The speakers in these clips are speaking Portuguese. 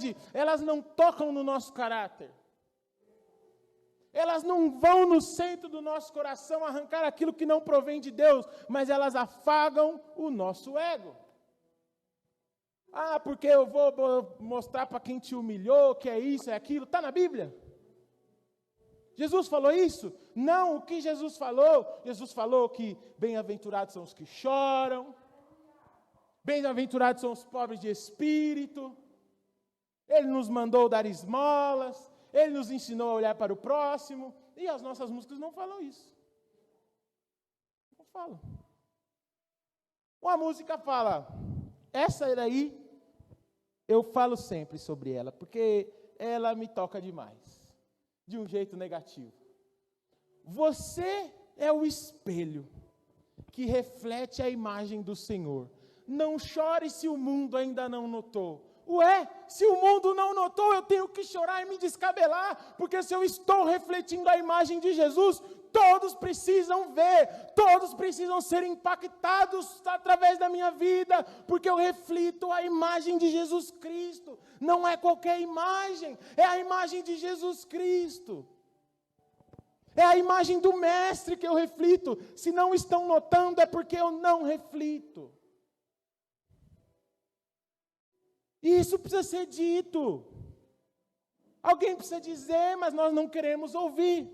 verdade, elas não tocam no nosso caráter. Elas não vão no centro do nosso coração arrancar aquilo que não provém de Deus, mas elas afagam o nosso ego. Ah, porque eu vou mostrar para quem te humilhou que é isso, é aquilo. Está na Bíblia? Jesus falou isso? Não, o que Jesus falou que bem-aventurados são os que choram, bem-aventurados são os pobres de espírito, Ele nos mandou dar esmolas, Ele nos ensinou a olhar para o próximo, e as nossas músicas não falam isso. Não falam. Uma música fala, essa daí, eu falo sempre sobre ela, porque ela me toca demais, de um jeito negativo. Você é o espelho que reflete a imagem do Senhor. Não chore se o mundo ainda não notou. Ué, se o mundo não notou, eu tenho que chorar e me descabelar, porque se eu estou refletindo a imagem de Jesus, todos precisam ver, todos precisam ser impactados através da minha vida, porque eu reflito a imagem de Jesus Cristo. Não é qualquer imagem, é a imagem de Jesus Cristo. É a imagem do Mestre que eu reflito. Se não estão notando, é porque eu não reflito. E isso precisa ser dito. Alguém precisa dizer, mas nós não queremos ouvir.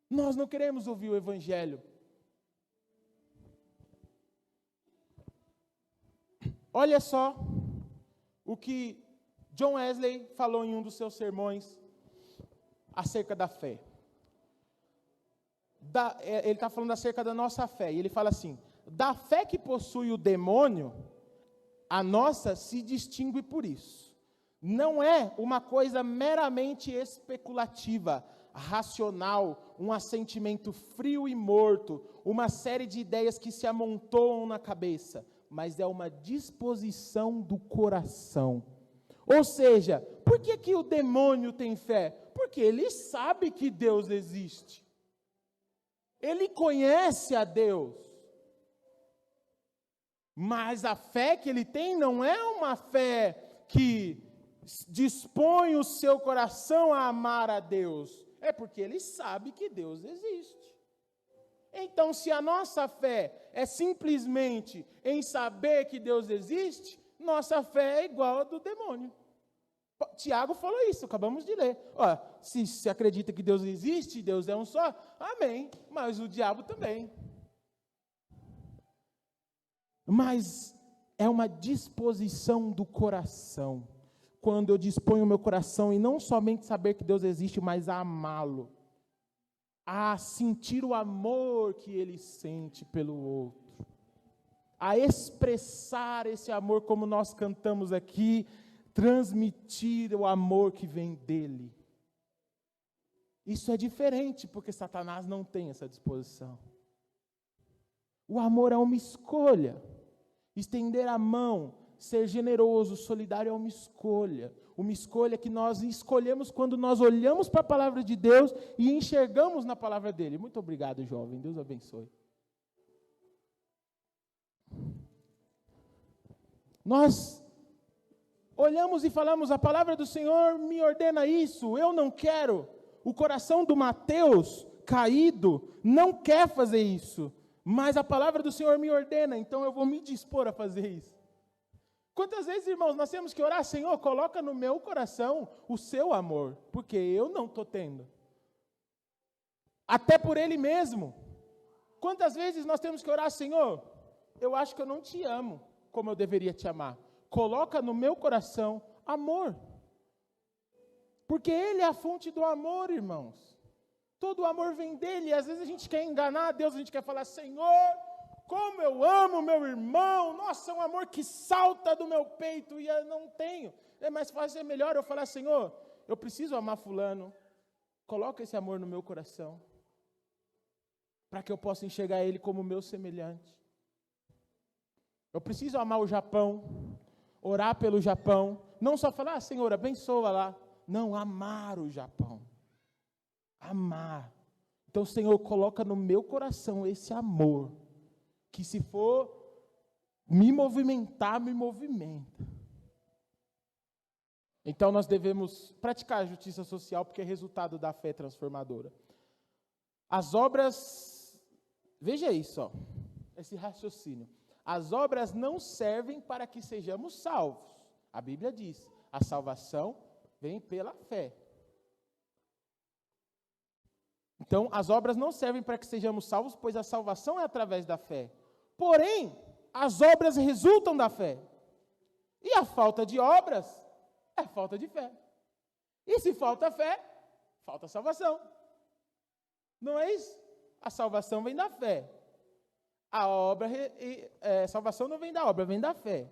Nós não queremos ouvir o Evangelho. Olha só o que John Wesley falou em um dos seus sermões acerca da fé. Ele está falando acerca da nossa fé, e ele fala assim, da fé que possui o demônio, a nossa se distingue por isso. Não é uma coisa meramente especulativa, racional, um assentimento frio e morto, uma série de ideias que se amontoam na cabeça, mas é uma disposição do coração. Ou seja, por que o demônio tem fé? Porque ele sabe que Deus existe. Ele conhece a Deus. Mas a fé que ele tem não é uma fé que dispõe o seu coração a amar a Deus. É porque ele sabe que Deus existe. Então, se a nossa fé é simplesmente em saber que Deus existe, nossa fé é igual a do demônio. Tiago falou isso, acabamos de ler. Ó, se acredita que Deus existe, Deus é um só, amém. Mas o diabo também. Mas é uma disposição do coração. Quando eu disponho o meu coração em não somente saber que Deus existe, mas a amá-lo. A sentir o amor que ele sente pelo outro. A expressar esse amor como nós cantamos aqui, transmitir o amor que vem dele. Isso é diferente, porque Satanás não tem essa disposição. O amor é uma escolha. Estender a mão, ser generoso, solidário é uma escolha que nós escolhemos quando nós olhamos para a palavra de Deus e enxergamos na palavra dele. Muito obrigado, jovem, Deus abençoe. Nós olhamos e falamos, a palavra do Senhor me ordena isso, eu não quero. O coração do Mateus, caído, não quer fazer isso. Mas a palavra do Senhor me ordena, então eu vou me dispor a fazer isso. Quantas vezes, irmãos, nós temos que orar, Senhor, coloca no meu coração o seu amor, porque eu não estou tendo. Até por Ele mesmo. Quantas vezes nós temos que orar, Senhor, eu acho que eu não te amo como eu deveria te amar. Coloca no meu coração amor. Porque Ele é a fonte do amor, irmãos. Todo o amor vem dele, e às vezes a gente quer enganar a Deus, a gente quer falar, Senhor, como eu amo meu irmão, nossa, é um amor que salta do meu peito, e eu não tenho. É mais fácil, é melhor eu falar, Senhor, eu preciso amar fulano, coloca esse amor no meu coração, para que eu possa enxergar ele como meu semelhante. Eu preciso amar o Japão, orar pelo Japão, não só falar, Senhor, abençoa lá, não, amar o Japão. Amar. Então, Senhor, coloca no meu coração esse amor, que se for me movimentar, me movimenta. Então nós devemos praticar a justiça social porque é resultado da fé transformadora. As obras, veja isso, ó, esse raciocínio. As obras não servem para que sejamos salvos. A Bíblia diz, a salvação vem pela fé. Então, as obras não servem para que sejamos salvos, pois a salvação é através da fé. Porém, as obras resultam da fé. E a falta de obras é falta de fé. E se falta fé, falta salvação. Não é isso? A salvação vem da fé. A obra, salvação não vem da obra, vem da fé.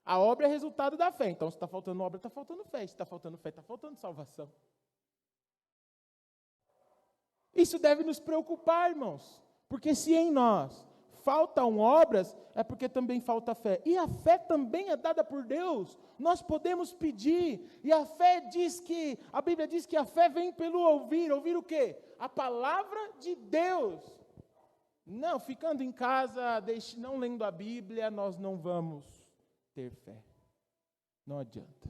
A obra é resultado da fé. Então, se está faltando obra, está faltando fé. Se está faltando fé, está faltando salvação. Isso deve nos preocupar, irmãos. Porque se em nós faltam obras, é porque também falta fé. E a fé também é dada por Deus. Nós podemos pedir. E a fé diz que, a Bíblia diz que a fé vem pelo ouvir. Ouvir o quê? A palavra de Deus. Não, ficando em casa, não lendo a Bíblia, nós não vamos ter fé. Não adianta.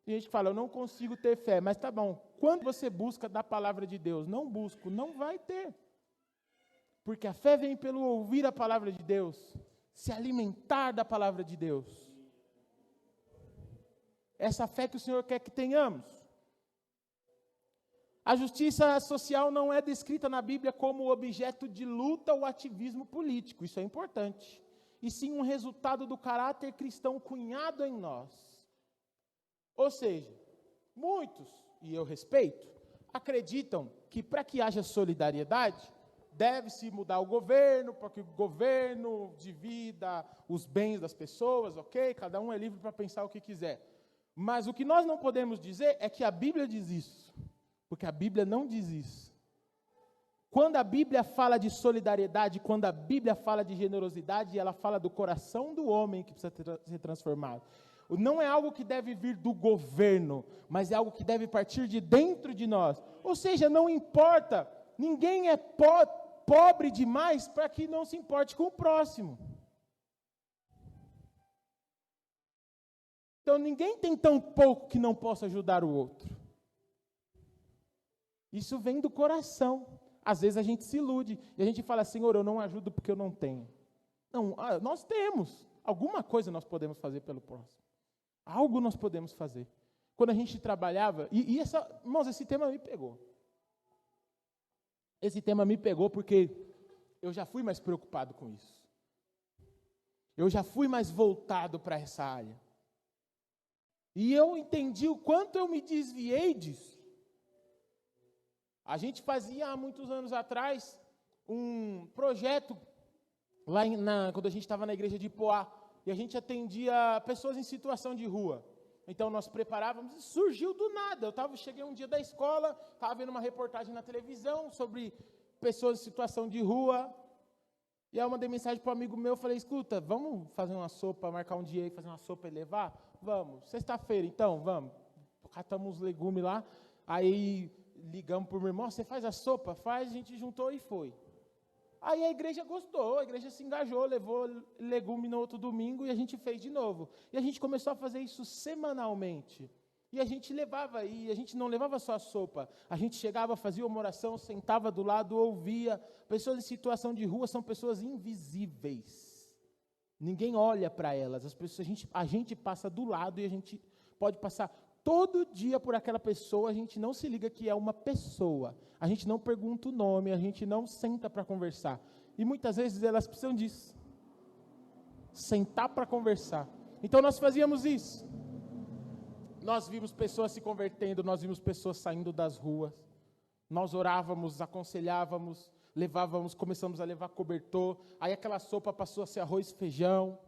Tem gente que fala, eu não consigo ter fé, mas tá bom. Quando você busca da palavra de Deus, não busco, não vai ter. Porque a fé vem pelo ouvir a palavra de Deus, se alimentar da palavra de Deus. Essa fé que o Senhor quer que tenhamos. A justiça social não é descrita na Bíblia como objeto de luta ou ativismo político, isso é importante. E sim um resultado do caráter cristão cunhado em nós. Ou seja, muitos, e eu respeito, acreditam que para que haja solidariedade, deve-se mudar o governo, para que o governo divida os bens das pessoas, ok? Cada um é livre para pensar o que quiser. Mas o que nós não podemos dizer é que a Bíblia diz isso, porque a Bíblia não diz isso. Quando a Bíblia fala de solidariedade, quando a Bíblia fala de generosidade, ela fala do coração do homem que precisa ser transformado. Não é algo que deve vir do governo, mas é algo que deve partir de dentro de nós. Ou seja, não importa, ninguém é pobre demais para que não se importe com o próximo. Então, ninguém tem tão pouco que não possa ajudar o outro. Isso vem do coração. Às vezes a gente se ilude e a gente fala, Senhor, eu não ajudo porque eu não tenho. Não, nós temos. Alguma coisa nós podemos fazer pelo próximo. Algo nós podemos fazer. Quando a gente trabalhava, irmãos, esse tema me pegou. Esse tema me pegou porque eu já fui mais preocupado com isso. Eu já fui mais voltado para essa área. E eu entendi o quanto eu me desviei disso. A gente fazia há muitos anos atrás um projeto lá quando a gente estava na igreja de Ipoá. E a gente atendia pessoas em situação de rua. Então nós preparávamos, surgiu do nada. Cheguei um dia da escola, estava vendo uma reportagem na televisão sobre pessoas em situação de rua. E aí eu mandei mensagem para um amigo meu, falei, escuta, vamos fazer uma sopa, marcar um dia aí, fazer uma sopa e levar? Vamos. Sexta-feira, então, vamos. Catamos uns legumes lá, aí ligamos para o meu irmão, você faz a sopa? Faz, a gente juntou e foi. Aí a igreja gostou, a igreja se engajou, levou legume no outro domingo e a gente fez de novo. E a gente começou a fazer isso semanalmente. E a gente levava, e a gente não levava só a sopa, a gente chegava, fazia uma oração, sentava do lado, ouvia. Pessoas em situação de rua são pessoas invisíveis. Ninguém olha para elas, a gente passa do lado e a gente pode passar todo dia por aquela pessoa, a gente não se liga que é uma pessoa. A gente não pergunta o nome, a gente não senta para conversar. E muitas vezes elas precisam disso. Sentar para conversar. Então nós fazíamos isso. Nós vimos pessoas se convertendo, nós vimos pessoas saindo das ruas. Nós orávamos, aconselhávamos, começamos a levar cobertor. Aí aquela sopa passou a ser arroz e feijão.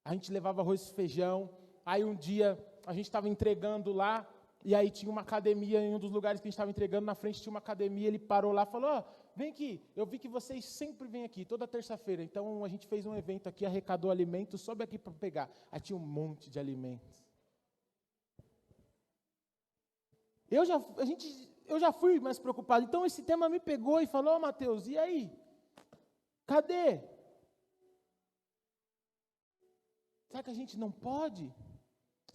A gente levava arroz e feijão. Aí um dia a gente estava entregando lá, e aí tinha uma academia em um dos lugares que a gente estava entregando, na frente tinha uma academia, ele parou lá e falou, vem aqui, eu vi que vocês sempre vêm aqui, toda terça-feira, então a gente fez um evento aqui, arrecadou alimentos, sobe aqui para pegar. Aí tinha um monte de alimentos. Eu já fui mais preocupado, então esse tema me pegou e falou, Mateus, e aí? Cadê? Será que a gente não pode?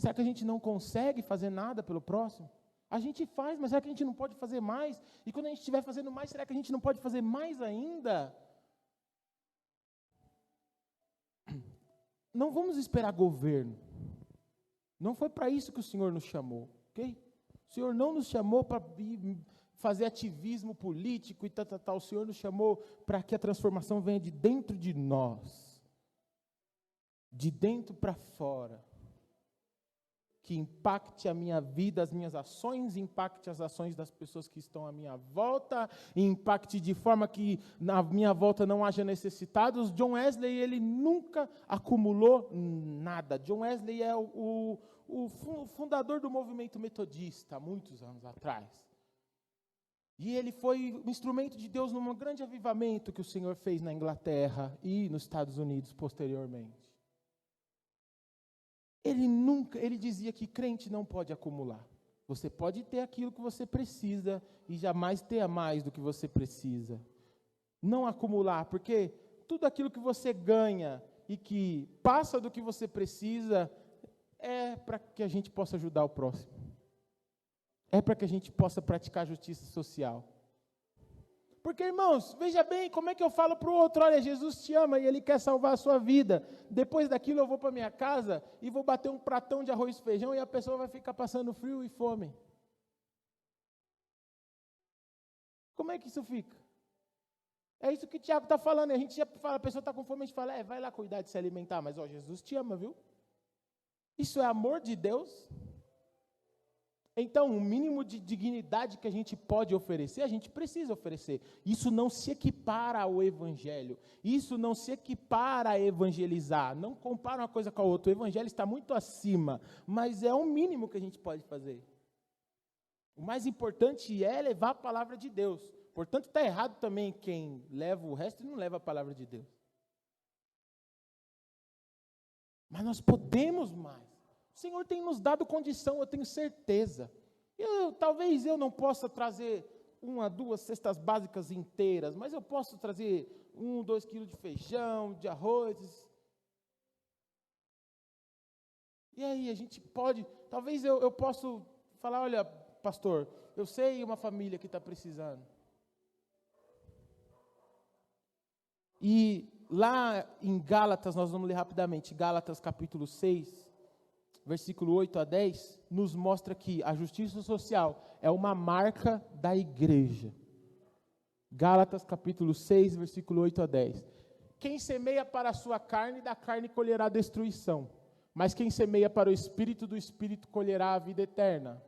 Será que a gente não consegue fazer nada pelo próximo? A gente faz, mas será que a gente não pode fazer mais? E quando a gente estiver fazendo mais, será que a gente não pode fazer mais ainda? Não vamos esperar governo. Não foi para isso que o Senhor nos chamou, ok? O Senhor não nos chamou para fazer ativismo político e tal. O Senhor nos chamou para que a transformação venha de dentro de nós. De dentro para fora. Que impacte a minha vida, as minhas ações, impacte as ações das pessoas que estão à minha volta, impacte de forma que na minha volta não haja necessitados. John Wesley, ele nunca acumulou nada. John Wesley é o fundador do movimento metodista, há muitos anos atrás. E ele foi um instrumento de Deus num grande avivamento que o Senhor fez na Inglaterra e nos Estados Unidos posteriormente. Ele dizia que crente não pode acumular. Você pode ter aquilo que você precisa e jamais ter a mais do que você precisa. Não acumular, porque tudo aquilo que você ganha e que passa do que você precisa é para que a gente possa ajudar o próximo. É para que a gente possa praticar justiça social. Porque, irmãos, veja bem, como é que eu falo para o outro, olha, Jesus te ama e Ele quer salvar a sua vida. Depois daquilo eu vou para minha casa e vou bater um pratão de arroz e feijão e a pessoa vai ficar passando frio e fome. Como é que isso fica? É isso que o Tiago está falando, a gente já fala, a pessoa está com fome, a gente fala, vai lá cuidar de se alimentar, mas ó, Jesus te ama, viu? Isso é amor de Deus? Então, o mínimo de dignidade que a gente pode oferecer, a gente precisa oferecer. Isso não se equipara ao Evangelho. Isso não se equipara a evangelizar. Não compara uma coisa com a outra. O Evangelho está muito acima, mas é o mínimo que a gente pode fazer. O mais importante é levar a palavra de Deus. Portanto, está errado também quem leva o resto e não leva a palavra de Deus. Mas nós podemos mais. O Senhor tem nos dado condição, eu tenho certeza. Talvez eu não possa trazer 1 a 2 cestas básicas inteiras, mas eu posso trazer 1, 2 quilos de feijão, de arroz. E aí, a gente pode, talvez eu possa falar, olha, pastor, eu sei uma família que está precisando. E lá em Gálatas, nós vamos ler rapidamente, Gálatas capítulo 6, versículo 8 a 10, nos mostra que a justiça social é uma marca da igreja. Gálatas capítulo 6, versículo 8 a 10. Quem semeia para a sua carne, da carne colherá destruição. Mas quem semeia para o Espírito, do Espírito colherá a vida eterna.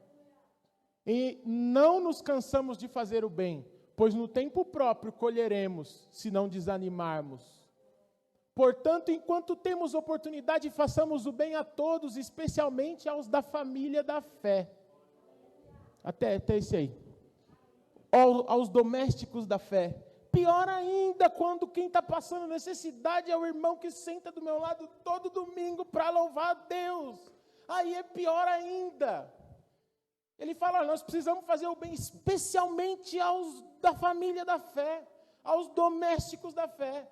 E não nos cansamos de fazer o bem, pois no tempo próprio colheremos, se não desanimarmos. Portanto, enquanto temos oportunidade, façamos o bem a todos, especialmente aos da família da fé. Até esse aí. Aos domésticos da fé. Pior ainda, quando quem está passando necessidade é o irmão que senta do meu lado todo domingo para louvar a Deus. Aí é pior ainda. Ele fala, nós precisamos fazer o bem especialmente aos da família da fé, aos domésticos da fé.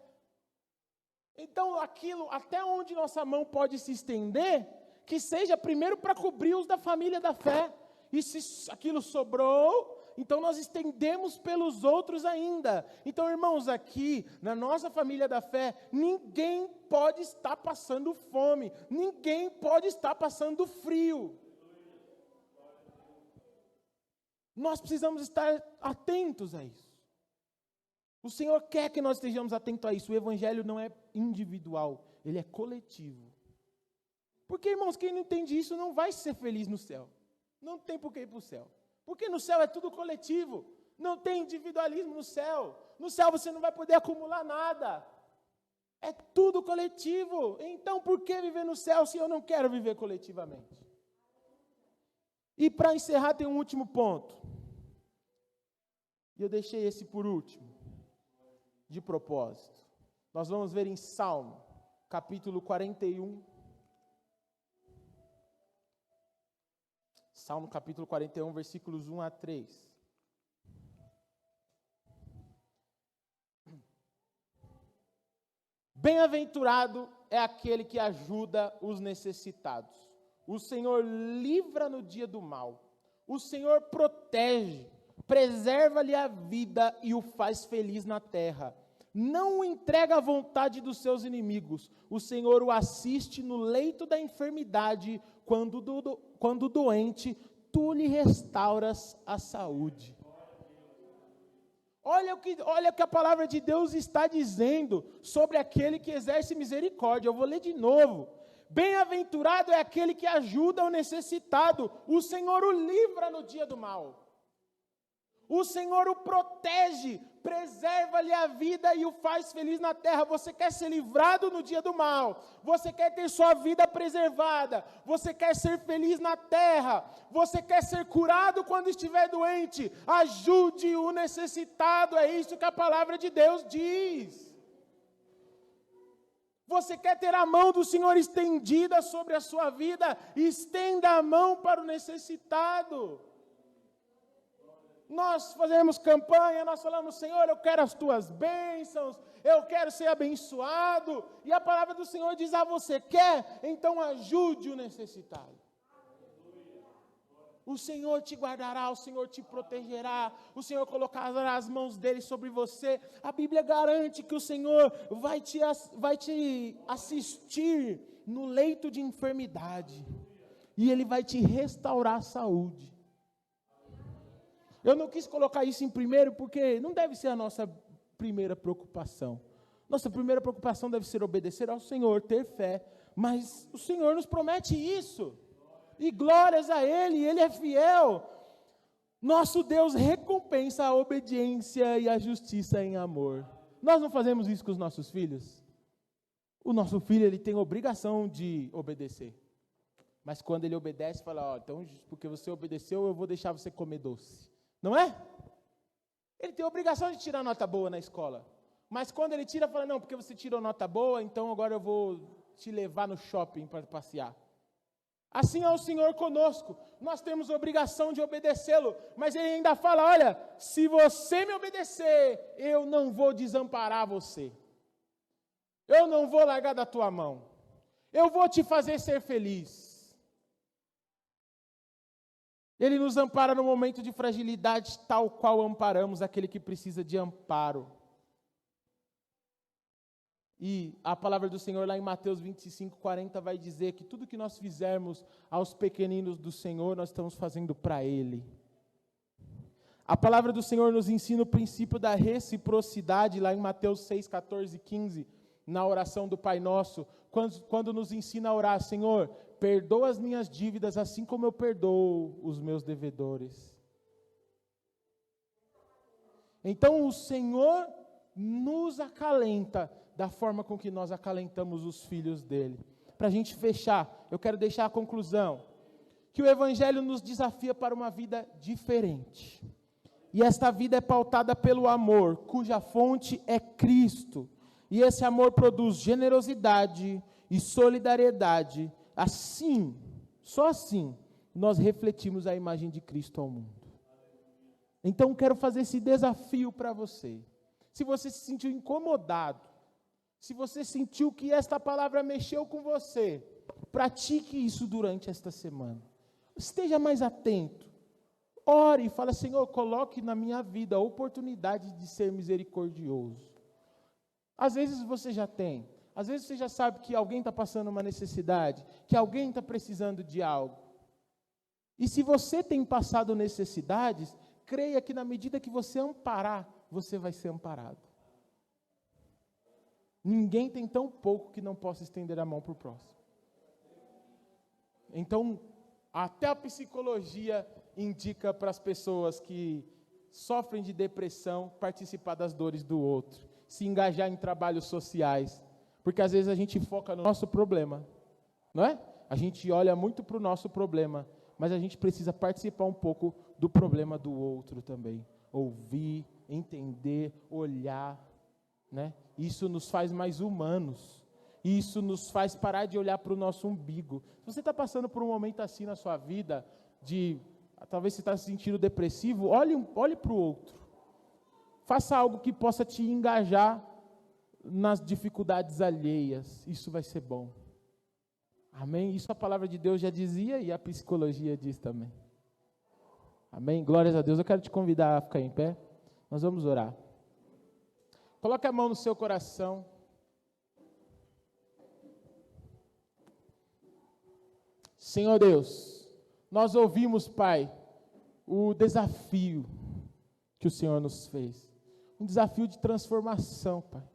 Então, aquilo, até onde nossa mão pode se estender, que seja primeiro para cobrir os da família da fé. E se aquilo sobrou, então nós estendemos pelos outros ainda. Então, irmãos, aqui, na nossa família da fé, ninguém pode estar passando fome, ninguém pode estar passando frio. Nós precisamos estar atentos a isso. O Senhor quer que nós estejamos atentos a isso. O Evangelho não é individual, ele é coletivo. Porque, irmãos, quem não entende isso não vai ser feliz no céu. Não tem por que ir para o céu. Porque no céu é tudo coletivo. Não tem individualismo no céu. No céu você não vai poder acumular nada. É tudo coletivo. Então, por que viver no céu se eu não quero viver coletivamente? E para encerrar, tem um último ponto. E eu deixei esse por último. De propósito. Nós vamos ver em Salmo, capítulo 41. Salmo capítulo 41, versículos 1 a 3. Bem-aventurado é aquele que ajuda os necessitados. O Senhor livra no dia do mal. O Senhor protege, preserva-lhe a vida e o faz feliz na terra. Não o entrega à vontade dos seus inimigos. O Senhor o assiste no leito da enfermidade, quando doente, tu lhe restauras a saúde. Olha o que a palavra de Deus está dizendo sobre aquele que exerce misericórdia. Eu vou ler de novo. Bem-aventurado é aquele que ajuda o necessitado. O Senhor o livra no dia do mal. O Senhor o protege, preserva-lhe a vida e o faz feliz na terra. Você quer ser livrado no dia do mal? Você quer ter sua vida preservada? Você quer ser feliz na terra? Você quer ser curado quando estiver doente? Ajude o necessitado, é isso que a palavra de Deus diz. Você quer ter a mão do Senhor estendida sobre a sua vida? Estenda a mão para o necessitado. Nós fazemos campanha, nós falamos, Senhor, eu quero as tuas bênçãos, eu quero ser abençoado. E a palavra do Senhor diz, você quer? Então ajude o necessitado. O Senhor te guardará, o Senhor te protegerá, o Senhor colocará as mãos dele sobre você. A Bíblia garante que o Senhor vai te assistir no leito de enfermidade. E Ele vai te restaurar a saúde. Eu não quis colocar isso em primeiro, porque não deve ser a nossa primeira preocupação. Nossa primeira preocupação deve ser obedecer ao Senhor, ter fé. Mas o Senhor nos promete isso. E glórias a Ele, Ele é fiel. Nosso Deus recompensa a obediência e a justiça em amor. Nós não fazemos isso com os nossos filhos? O nosso filho, ele tem obrigação de obedecer. Mas quando ele obedece, fala, então porque você obedeceu, eu vou deixar você comer doce. Não é? Ele tem a obrigação de tirar nota boa na escola. Mas quando ele tira, fala, não, porque você tirou nota boa, então agora eu vou te levar no shopping para passear. Assim é o Senhor conosco. Nós temos a obrigação de obedecê-lo. Mas Ele ainda fala, olha, se você me obedecer, eu não vou desamparar você. Eu não vou largar da tua mão. Eu vou te fazer ser feliz. Ele nos ampara no momento de fragilidade, tal qual amparamos aquele que precisa de amparo. E a palavra do Senhor lá em Mateus 25:40 vai dizer que tudo que nós fizermos aos pequeninos do Senhor, nós estamos fazendo para Ele. A palavra do Senhor nos ensina o princípio da reciprocidade, lá em Mateus 6:14-15, na oração do Pai Nosso, quando nos ensina a orar, Senhor, perdoa as minhas dívidas, assim como eu perdoo os meus devedores. Então o Senhor nos acalenta da forma com que nós acalentamos os filhos dele. Para a gente fechar, eu quero deixar a conclusão, que o Evangelho nos desafia para uma vida diferente. E esta vida é pautada pelo amor, cuja fonte é Cristo. E esse amor produz generosidade e solidariedade. Assim, só assim, nós refletimos a imagem de Cristo ao mundo. Então, quero fazer esse desafio para você. Se você se sentiu incomodado, se você sentiu que esta palavra mexeu com você, pratique isso durante esta semana. Esteja mais atento. Ore e fale, Senhor, coloque na minha vida a oportunidade de ser misericordioso. Às vezes você já tem. Às vezes você já sabe que alguém está passando uma necessidade, que alguém está precisando de algo. E se você tem passado necessidades, creia que na medida que você amparar, você vai ser amparado. Ninguém tem tão pouco que não possa estender a mão para o próximo. Então, até a psicologia indica para as pessoas que sofrem de depressão participar das dores do outro, se engajar em trabalhos sociais, porque às vezes a gente foca no nosso problema, não é? A gente olha muito para o nosso problema, mas a gente precisa participar um pouco do problema do outro também. Ouvir, entender, olhar, né? Isso nos faz mais humanos. Isso nos faz parar de olhar para o nosso umbigo. Se você está passando por um momento assim na sua vida, talvez você está se sentindo depressivo, olhe para o outro. Faça algo que possa te engajar nas dificuldades alheias. Isso vai ser bom. Amém? Isso a palavra de Deus já dizia e a psicologia diz também. Amém? Glórias a Deus. Eu quero te convidar a ficar em pé. Nós vamos orar. Coloque a mão no seu coração. Senhor Deus, nós ouvimos, Pai, o desafio que o Senhor nos fez. Um desafio de transformação, Pai.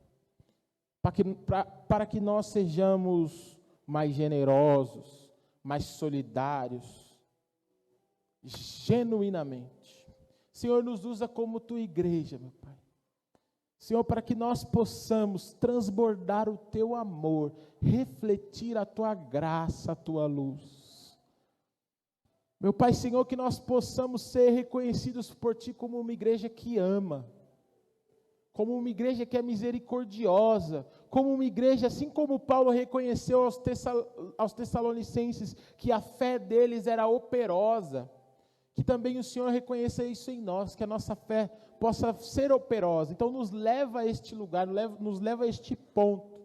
Para que nós sejamos mais generosos, mais solidários, genuinamente. Senhor, nos usa como tua igreja, meu Pai. Senhor, para que nós possamos transbordar o teu amor, refletir a tua graça, a tua luz. Meu Pai, Senhor, que nós possamos ser reconhecidos por Ti como uma igreja que ama, como uma igreja que é misericordiosa, como uma igreja, assim como Paulo reconheceu aos Tessalonicenses que a fé deles era operosa, que também o Senhor reconheça isso em nós, que a nossa fé possa ser operosa. Então nos leva a este lugar, nos leva a este ponto.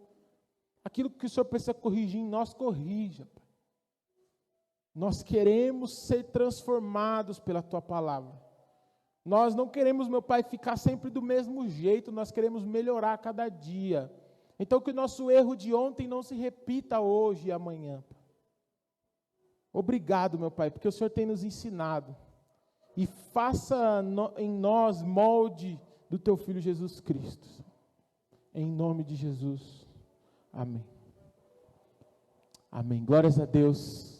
Aquilo que o Senhor precisa corrigir em nós, corrija, Pai. Nós queremos ser transformados pela Tua palavra. Nós não queremos, meu Pai, ficar sempre do mesmo jeito, nós queremos melhorar cada dia. Então que o nosso erro de ontem não se repita hoje e amanhã. Obrigado, meu Pai, porque o Senhor tem nos ensinado. E faça em nós molde do Teu Filho Jesus Cristo. Em nome de Jesus. Amém. Amém. Glórias a Deus.